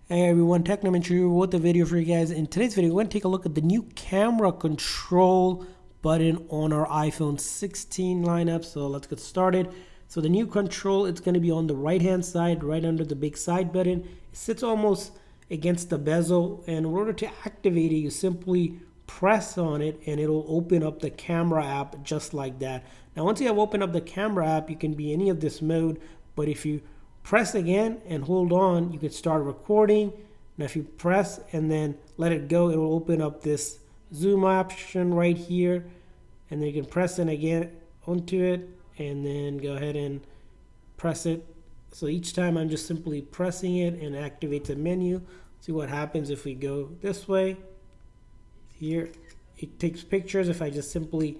Hey everyone, Technomentary with a video for you guys. In today's video, we're going to take a look at the new camera control button on our iPhone 16 lineup. So let's get started. So the new control, it's going to be on the right hand side, right under the big side button. It sits almost against the bezel, and in order to activate it, you simply press on it and it'll open up the camera app just like that. Now once you have opened up the camera app, you can be any of this mode, but if you press again and hold on, you can start recording. Now if you press and then let it go, it will open up this zoom option right here, and then you can press it again onto it and then go ahead and press it. So each time I'm just simply pressing it and activate the menu. See what happens if we go this way. Here it takes pictures. If I just simply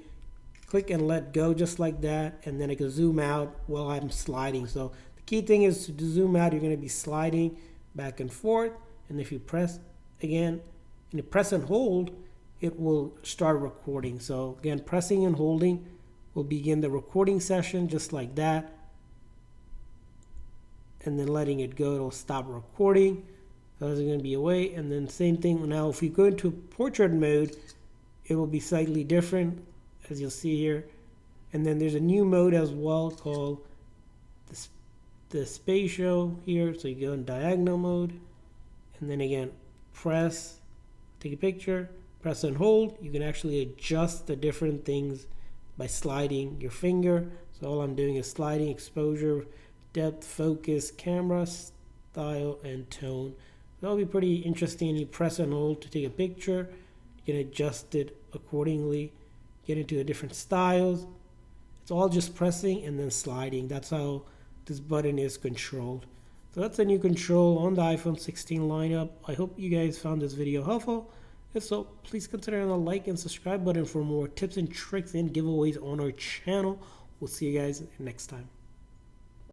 click and let go just like that, and then I can zoom out while I'm sliding. So the key thing is to zoom out, you're going to be sliding back and forth, and if you press again and you press and hold, it will start recording. So again, pressing and holding will begin the recording session just like that, and then letting it go, it'll stop recording. So it's going to be away, and then same thing. Now if you go into portrait mode, it will be slightly different, as you'll see here. And then there's a new mode as well called the spatial here. So you go in diagonal mode, and then again press, take a picture, press and hold. You can actually adjust the different things by sliding your finger. So all I'm doing is sliding exposure, depth, focus, camera, style, and tone. That'll be pretty interesting. You press and hold to take a picture. You can adjust it accordingly, get into a different styles. It's all just pressing and then sliding. That's how this button is controlled. So that's a new control on the iPhone 16 lineup. I hope you guys found this video helpful. If so, please consider the like and subscribe button for more tips and tricks and giveaways on our channel. We'll see you guys next time.